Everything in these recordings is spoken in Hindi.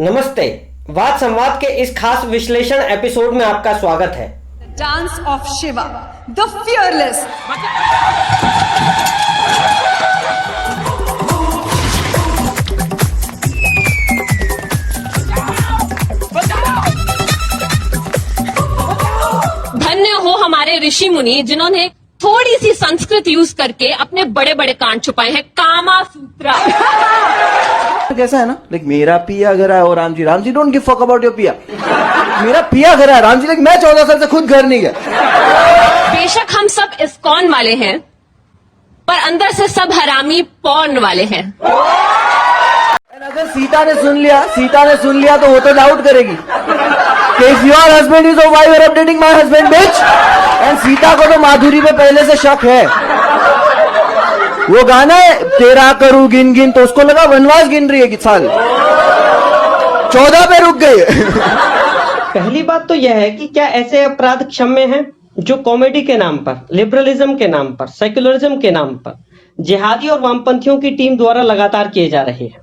नमस्ते। वाद संवाद के इस खास विश्लेषण एपिसोड में आपका स्वागत है। Dance of Shiva, the fearless. धन्य हो हमारे ऋषि मुनि जिन्होंने थोड़ी सी संस्कृत यूज करके अपने बड़े बड़े कांड छुपाए हैं। कामा सूत्रा कैसा है ना, लाइक मेरा पिया घर है और Ram ji don't give fuck about your पिया। मेरा पिया घर है, राम जी, लाइक मैं 14 साल से खुद घर नहीं गया। बेशक हम सब इस्कॉन वाले हैं, पर अंदर से सब हरामी पॉर्न वाले हैं। अगर सीता ने सुन लिया तो वो तो डाउट करेगी कि if your husband is, why you are updating my husband bitch. एंड सीता को तो माधुरी पे पहले से शक है। वो गाना है तेरा करूं गिन गिन, तो उसको लगा वनवास गिन रही है कि साल 14 पे रुक गई। पहली बात तो यह है कि क्या ऐसे अपराध क्षम्य हैं जो कॉमेडी के नाम पर, लिबरलिज्म के नाम पर, सेक्युलरिज्म के नाम पर जिहादी और वामपंथियों की टीम द्वारा लगातार किए जा रहे हैं।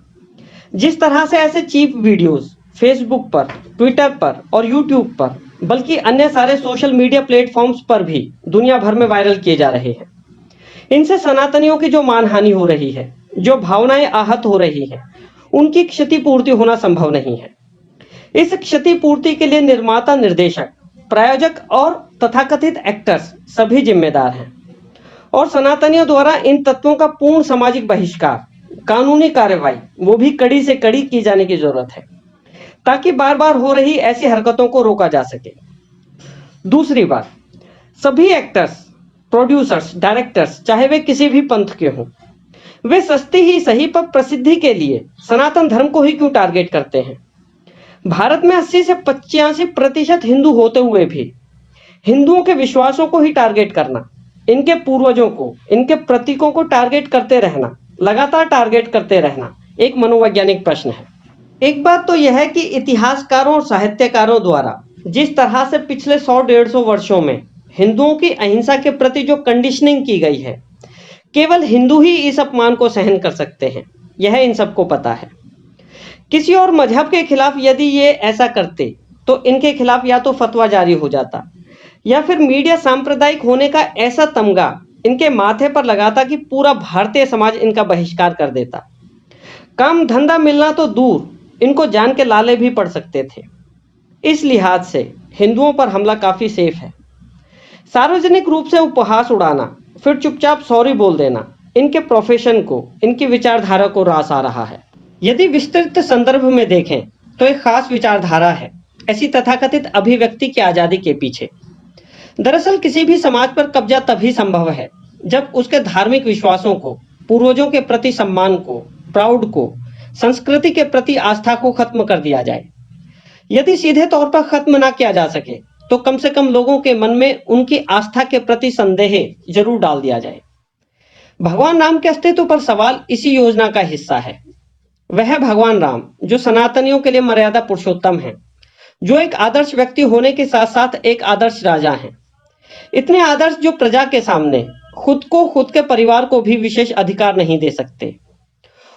जिस तरह से ऐसे चीप वीडियोस फेसबुक पर, ट्विटर पर और यूट्यूब पर, बल्कि अन्य सारे सोशल मीडिया प्लेटफॉर्म्स पर भी दुनिया भर में वायरल किए जा रहे हैं, इनसे सनातनियों की जो मानहानि हो रही है, जो भावनाएं आहत हो रही है, उनकी क्षतिपूर्ति होना संभव नहीं है। इस क्षतिपूर्ति के लिए निर्माता, निर्देशक, प्रायोजक और तथाकथित एक्टर्स सभी जिम्मेदार हैं और सनातनियों द्वारा इन तत्वों का पूर्ण सामाजिक बहिष्कार, कानूनी कार्रवाई, वो भी कड़ी से कड़ी की जाने की जरूरत है ताकि बार बार हो रही ऐसी हरकतों को रोका जा सके। दूसरी बात, सभी एक्टर्स, प्रोड्यूसर्स, डायरेक्टर्स, चाहे वे किसी भी पंथ के हों, वे सस्ती ही सही पर प्रसिद्धि के लिए सनातन धर्म को ही क्यों टारगेट करते हैं। भारत में 80 से 85% हिंदू होते हुए भी हिंदुओं के विश्वासों को ही टारगेट करना, इनके पूर्वजों को, इनके प्रतीकों को टारगेट करते रहना, लगातार टारगेट करते रहना एक मनोवैज्ञानिक प्रश्न है। एक बात तो यह है कि इतिहासकारों और साहित्यकारों द्वारा जिस तरह से पिछले 100-150 वर्षों में हिंदुओं की अहिंसा के प्रति जो कंडीशनिंग की गई है, केवल हिंदू ही इस अपमान को सहन कर सकते हैं, यह इन सबको पता है। किसी और मजहब के खिलाफ यदि ये ऐसा करते तो इनके खिलाफ या तो फतवा जारी हो जाता या फिर मीडिया सांप्रदायिक होने का ऐसा तमगा इनके माथे पर लगाता कि पूरा भारतीय समाज इनका बहिष्कार कर देता। काम धंधा मिलना तो दूर, इनको जान के लाले भी पड़ सकते थे। इस लिहाज से हिंदुओं पर हमला काफी सेफ है। सार्वजनिक रूप से उपहास उड़ाना, फिर चुपचाप सॉरी बोल देना, इनके प्रोफेशन को, इनकी विचारधारा को रास आ रहा है। यदि विस्तृत संदर्भ में देखें तो एक खास विचारधारा है ऐसी तथाकथित अभिव्यक्ति की आजादी के पीछे। दरअसल किसी भी समाज पर कब्जा तभी संभव है जब उसके धार्मिक विश्वासों को, पूर्वजों के प्रति सम्मान को, प्राउड को, संस्कृति के प्रति आस्था को खत्म कर दिया जाए। यदि सीधे तौर पर खत्म ना किया जा सके तो कम से कम लोगों के मन में उनकी आस्था के प्रति संदेह जरूर डाल दिया जाए। भगवान राम के अस्तित्व पर सवाल इसी योजना का हिस्सा है। वह भगवान राम जो सनातनियों के लिए मर्यादा पुरुषोत्तम है, जो एक आदर्श व्यक्ति होने के साथ साथ एक आदर्श राजा हैं। इतने आदर्श जो प्रजा के सामने खुद को, खुद के परिवार को भी विशेष अधिकार नहीं दे सकते।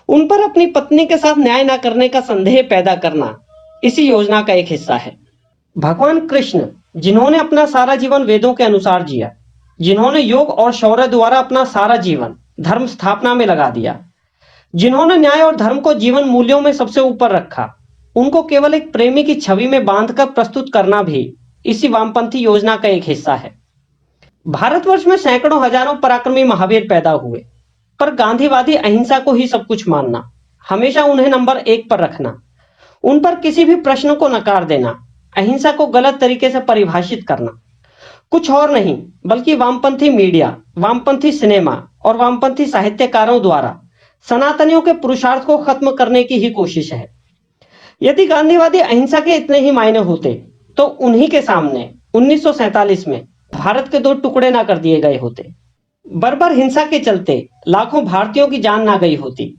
उन पर अपनी पत्नी के साथ न्याय न करने का संदेह पैदा करना इसी योजना का एक हिस्सा है। भगवान कृष्ण जिन्होंने अपना सारा जीवन वेदों के अनुसार जिया, जिन्होंने योग और शौर्य द्वारा अपना सारा जीवन धर्म स्थापना में लगा दिया, जिन्होंने न्याय और धर्म को जीवन मूल्यों में सबसे ऊपर रखा, उनको केवल एक प्रेमी की छवि में बांधकर प्रस्तुत करना भी इसी वामपंथी योजना का एक हिस्सा है। भारतवर्ष में सैकड़ों हजारों पराक्रमी महावीर पैदा हुए, पर गांधीवादी अहिंसा को ही सब कुछ मानना, हमेशा उन्हें नंबर 1 पर रखना, उन पर किसी भी प्रश्न को नकार देना, अहिंसा को गलत तरीके से परिभाषित करना, कुछ और नहीं बल्कि वामपंथी मीडिया, वामपंथी सिनेमा और वामपंथी साहित्यकारों द्वारा सनातनियों के पुरुषार्थ को खत्म करने की ही कोशिश है। यदि गांधीवादी अहिंसा के इतने ही मायने होते तो उन्हीं के सामने 1947 में भारत के 2 टुकड़े ना कर दिए गए होते, बर्बर हिंसा के चलते लाखों भारतीयों की जान ना गई होती।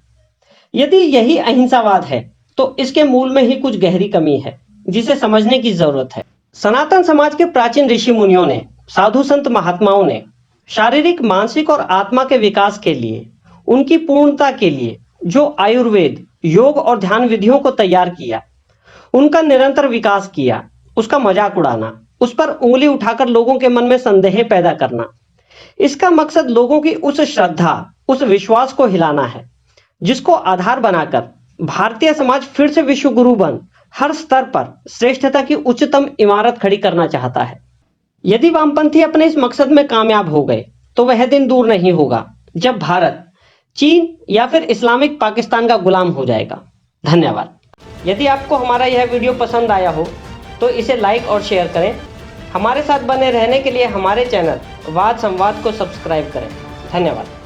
यदि यही अहिंसावाद है तो इसके मूल में ही कुछ गहरी कमी है जिसे समझने की जरूरत है। सनातन समाज के प्राचीन ऋषि मुनियों ने, साधु संत महात्माओं ने शारीरिक, मानसिक और आत्मा के विकास के लिए, उनकी पूर्णता के लिए जो आयुर्वेद, योग और ध्यान विधियों को तैयार किया, उनका निरंतर विकास किया, उसका मजाक उड़ाना, उस पर उंगली उठाकर लोगों के मन में संदेह पैदा करना, इसका मकसद लोगों की उस श्रद्धा, उस विश्वास को हिलाना है जिसको आधार बनाकर भारतीय समाज फिर से विश्व गुरु बन हर स्तर पर श्रेष्ठता की उच्चतम इमारत खड़ी करना चाहता है। यदि वामपंथी अपने इस मकसद में कामयाब हो गए तो वह दिन दूर नहीं होगा जब भारत चीन या फिर इस्लामिक पाकिस्तान का गुलाम हो जाएगा। धन्यवाद। यदि आपको हमारा यह वीडियो पसंद आया हो तो इसे लाइक और शेयर करें। हमारे साथ बने रहने के लिए हमारे चैनल वाद संवाद को सब्सक्राइब करें। धन्यवाद।